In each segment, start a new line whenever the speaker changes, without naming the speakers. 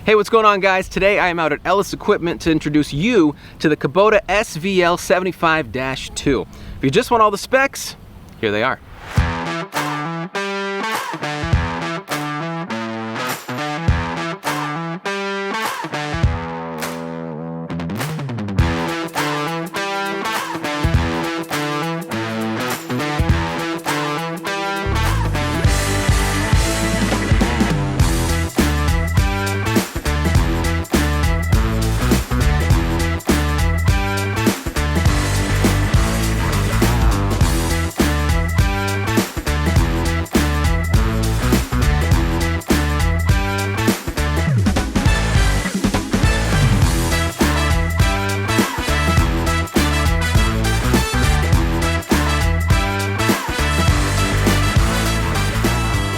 Hey, what's going on, guys? Today I am out at Ellis Equipment to introduce you to the Kubota SVL 75-2. If you just want all the specs, here they are.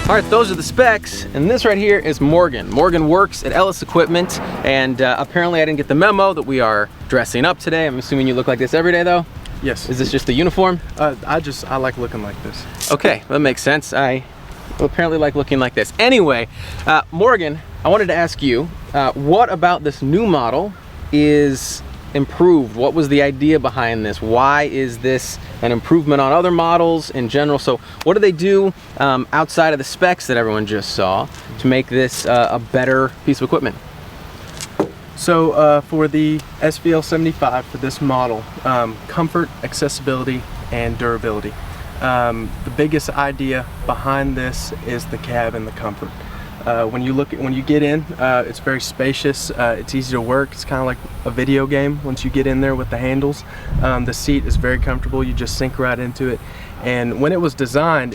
All right, those are the specs, and this right here is Morgan. Morgan works at Ellis Equipment, and apparently I didn't get the memo that we are dressing up today. I'm assuming you look like this every day, though?
Yes.
Is this just a uniform?
I like looking like this.
Okay, that makes sense. I apparently like looking like this. Anyway, Morgan, I wanted to ask you, what about this new model is improved? What was the idea behind this? Why is this an improvement on other models in general? So what do they do outside of the specs that everyone just saw to make this a better piece of equipment?
So for the SVL 75, for this model, comfort, accessibility, and durability. The biggest idea behind this is the cab and the comfort. When you get in, it's very spacious. It's easy to work. It's kind of like a video game once you get in there with the handles. The seat is very comfortable. You just sink right into it. And when it was designed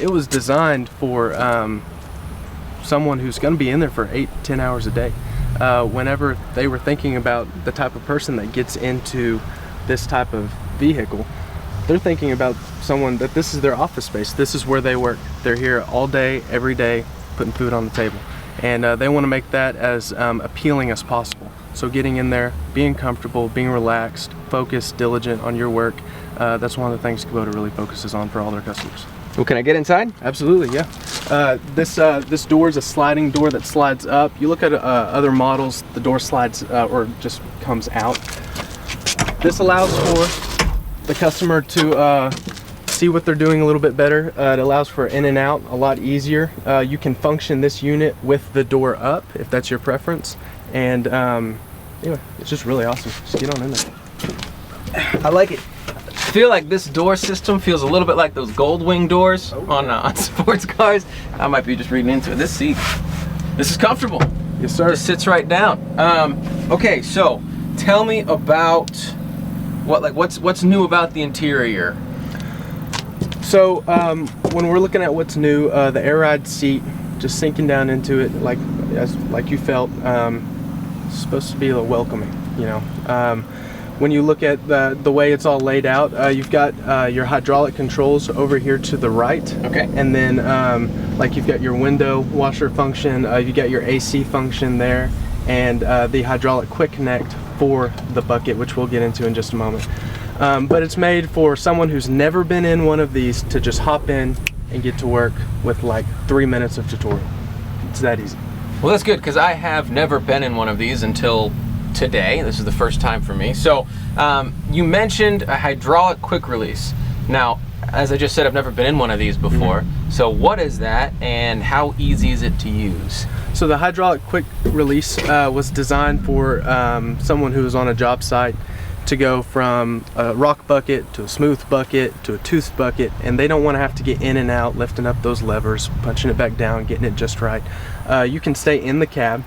for someone who's going to be in there for 8-10 hours a day. Whenever they were thinking about the type of person that gets into this type of vehicle, they're thinking about someone that this is their office space. This is where they work. They're here all day, every day, putting food on the table. And they want to make that as appealing as possible. So getting in there, being comfortable, being relaxed, focused, diligent on your work, that's one of the things Kubota really focuses on for all their customers.
Well, can I get inside?
Absolutely, yeah. This door is a sliding door that slides up. You look at other models, the door slides or just comes out. This allows for the customer to see what they're doing a little bit better. It allows for in and out a lot easier. You can function this unit with the door up if that's your preference. And anyway, it's just really awesome. Just get on in there.
I like it. I feel like this door system feels a little bit like those gold wing doors on sports cars. I might be just reading into it. This seat, this is comfortable.
Yes, sir.
It just sits right down. Okay, so tell me about what's new about the interior.
So when we're looking at what's new, the air ride seat, just sinking down into it like you felt, it's supposed to be a little welcoming, you know. When you look at the way it's all laid out, you've got your hydraulic controls over here to the right.
Okay.
And then like you've got your window washer function, you got your AC function there, and the hydraulic quick connect for the bucket, which we'll get into in just a moment. But it's made for someone who's never been in one of these to just hop in and get to work with like 3 minutes of tutorial. It's that easy.
Well, that's good, because I have never been in one of these until today. This is the first time for me. So you mentioned a hydraulic quick release. Now, as I just said, I've never been in one of these before. So what is that, and how easy is it to use?
So the hydraulic quick release was designed for someone who was on a job site to go from a rock bucket to a smooth bucket to a toothed bucket, and they don't want to have to get in and out, lifting up those levers, punching it back down, getting it just right. You can stay in the cab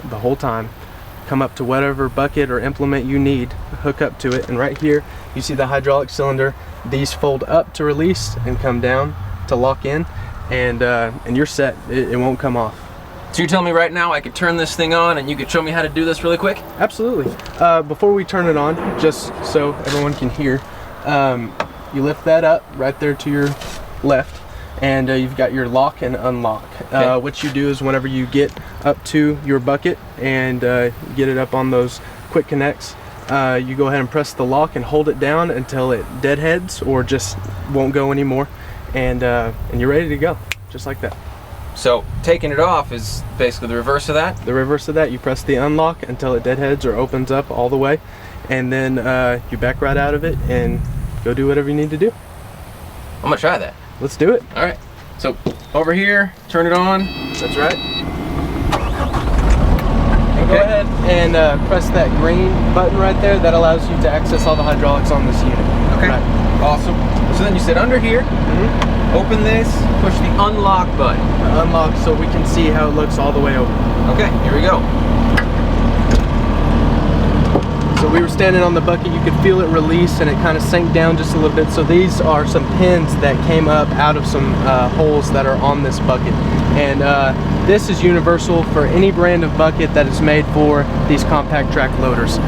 the whole time, come up to whatever bucket or implement you need, hook up to it, and right here you see the hydraulic cylinder. These fold up to release and come down to lock in, and you're set. It won't come off.
So you're telling me right now I could turn this thing on and you could show me how to do this really quick?
Absolutely. Before we turn it on, just so everyone can hear, you lift that up right there to your left, and you've got your lock and unlock. Okay. What you do is whenever you get up to your bucket and get it up on those quick connects, you go ahead and press the lock and hold it down until it deadheads or just won't go anymore, and you're ready to go, just like that.
So taking it off is basically the reverse of that?
The reverse of that, you press the unlock until it deadheads or opens up all the way, and then you back right out of it and go do whatever you need to do.
I'm gonna try that.
Let's do it.
All right, so over here, turn it on.
That's right. And go ahead and press that green button right there. That allows you to access all the hydraulics on this unit.
Okay,
right.
Awesome. So then you said under here, open this, push the unlock button.
Unlock so we can see how it looks all the way over.
Okay, here we go.
So we were standing on the bucket, you could feel it release and it kind of sank down just a little bit. So these are some pins that came up out of some holes that are on this bucket. And this is universal for any brand of bucket that is made for these compact track loaders.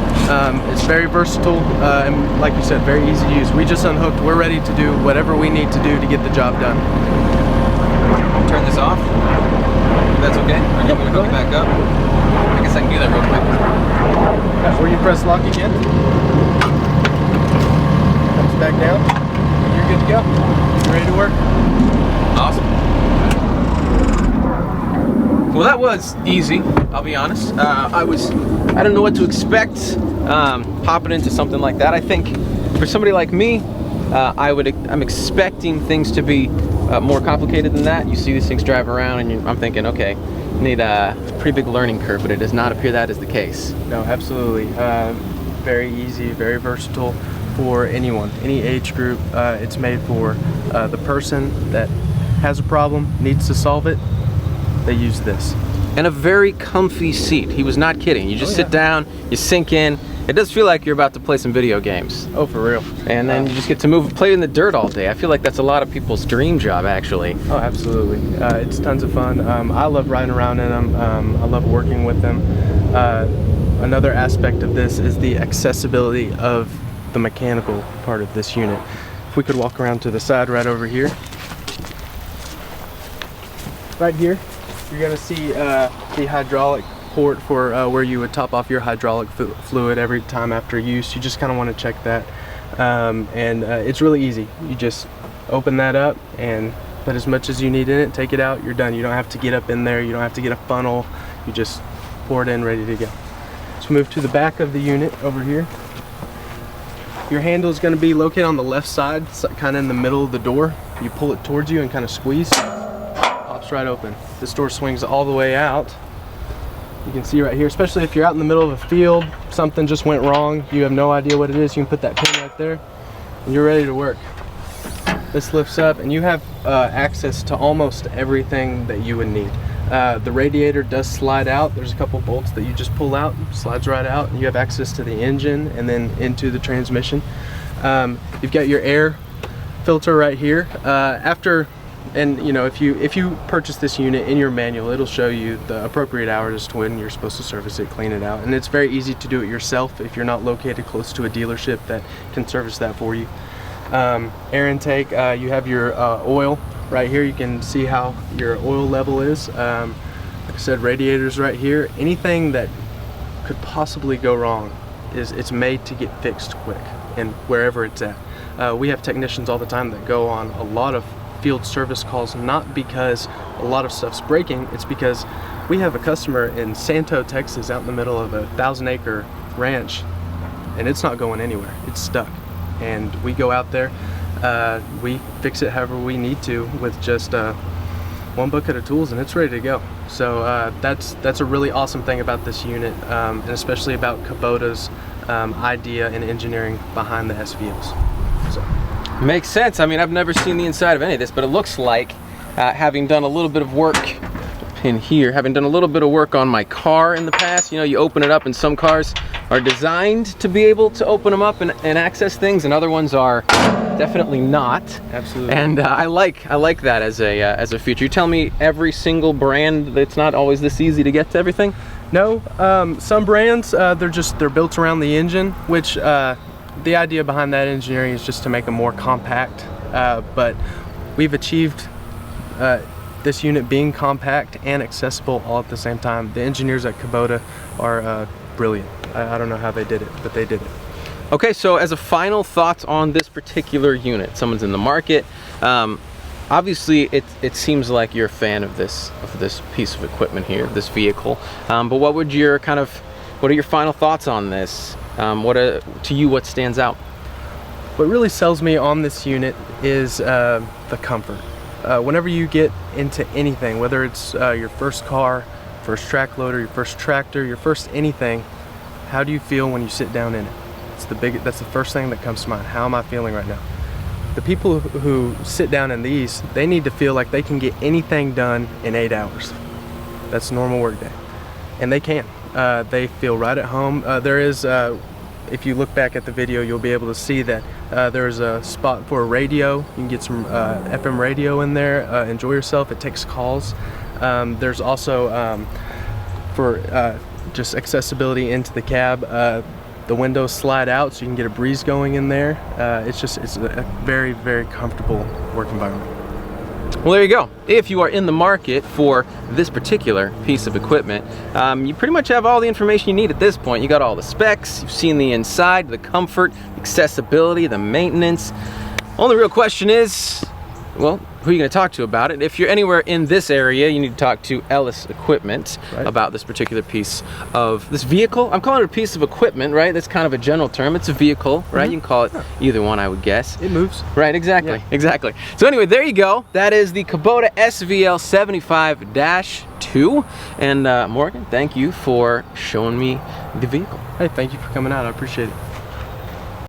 It's very versatile and like you said, very easy to use. We just unhooked, we're ready to do whatever we need to do to get the job done.
Turn this off, if that's okay. Or you want me to hook it back up? I guess I can do that real quick.
Where you press lock again, comes back down, you're good to go. You're ready to work.
Awesome. Well, that was easy, I'll be honest. I didn't know what to expect popping into something like that. I think for somebody like me, I'm expecting things to be more complicated than that. You see these things drive around and I'm thinking, okay, need a pretty big learning curve, but it does not appear that is the case.
No, absolutely. Very easy, very versatile for anyone, any age group. It's made for the person that has a problem, needs to solve it. They use this.
And a very comfy seat. He was not kidding. You just sit down, you sink in. It does feel like you're about to play some video games.
Oh, for real.
And then you just get to play in the dirt all day. I feel like that's a lot of people's dream job, actually.
Oh, absolutely. It's tons of fun. I love riding around in them. I love working with them. Another aspect of this is the accessibility of the mechanical part of this unit. If we could walk around to the side right over here. Right here, you're gonna see the hydraulic port for where you would top off your hydraulic fluid every time after use. You just kind of want to check that, and it's really easy. You just open that up and put as much as you need in it, take it out, you're done. You don't have to get up in there, you don't have to get a funnel, you just pour it in, ready to go. Let's move to the back of the unit over here. Your handle is going to be located on the left side, kind of in the middle of the door. You pull it towards you and kind of squeeze, pops right open. This door swings all the way out. You can see right here, especially if you're out in the middle of a field, something just went wrong, you have no idea what it is, you can put that pin right there and you're ready to work. This lifts up and you have access to almost everything that you would need. The radiator does slide out. There's a couple bolts that you just pull out, slides right out, and you have access to the engine and then into the transmission. You've got your air filter right here. And you know, if you purchase this unit in your manual, it'll show you the appropriate hours as to when you're supposed to service it, clean it out, and it's very easy to do it yourself if you're not located close to a dealership that can service that for you. Air intake, you have your oil right here. You can see how your oil level is. Like I said, radiators right here. Anything that could possibly go wrong it's made to get fixed quick and wherever it's at. We have technicians all the time that go on a lot of field service calls, not because a lot of stuff's breaking, it's because we have a customer in Santo, Texas, out in the middle of a 1,000-acre ranch, and it's not going anywhere. It's stuck. And we go out there, we fix it however we need to with just one bucket of tools, and it's ready to go. So that's a really awesome thing about this unit, and especially about Kubota's idea and engineering behind the SVLs. So.
Makes sense. I mean, I've never seen the inside of any of this, but it looks like, having done a little bit of work in here, having done a little bit of work on my car in the past, you know, you open it up and some cars are designed to be able to open them up and access things, and other ones are definitely not.
Absolutely.
And I like that as a feature. You tell me every single brand, it's not always this easy to get to everything?
No, some brands, they're built around the engine, which the idea behind that engineering is just to make them more compact, but we've achieved this unit being compact and accessible all at the same time. The engineers at Kubota are brilliant. I don't know how they did it, but they did it.
Okay, so as a final thought on this particular unit, someone's in the market, obviously it seems like you're a fan of this piece of equipment here, this vehicle. But what are your final thoughts on this? To you, what stands out?
What really sells me on this unit is the comfort. Whenever you get into anything, whether it's your first car, first track loader, your first tractor, your first anything, how do you feel when you sit down in it? That's the first thing that comes to mind. How am I feeling right now? The people who sit down in these, they need to feel like they can get anything done in 8 hours. That's a normal work day. And they can. They feel right at home. There is, if you look back at the video, you'll be able to see that there's a spot for a radio. You can get some FM radio in there, enjoy yourself. It takes calls. There's also for just accessibility into the cab. The windows slide out so you can get a breeze going in there. It's a very, very comfortable work environment.
Well, there you go. If you are in the market for this particular piece of equipment, you pretty much have all the information you need at this point. You got all the specs, you've seen the inside, the comfort, accessibility, the maintenance. Only real question is, well, who are you going to talk to about it? If you're anywhere in this area, you need to talk to Ellis Equipment about this particular piece of this vehicle. I'm calling it a piece of equipment, right? That's kind of a general term. It's a vehicle, right? You can call it either one, I would guess.
It moves.
Right, exactly, exactly. So anyway, there you go. That is the Kubota SVL 75-2. And Morgan, thank you for showing me the vehicle.
Hey, thank you for coming out. I appreciate it.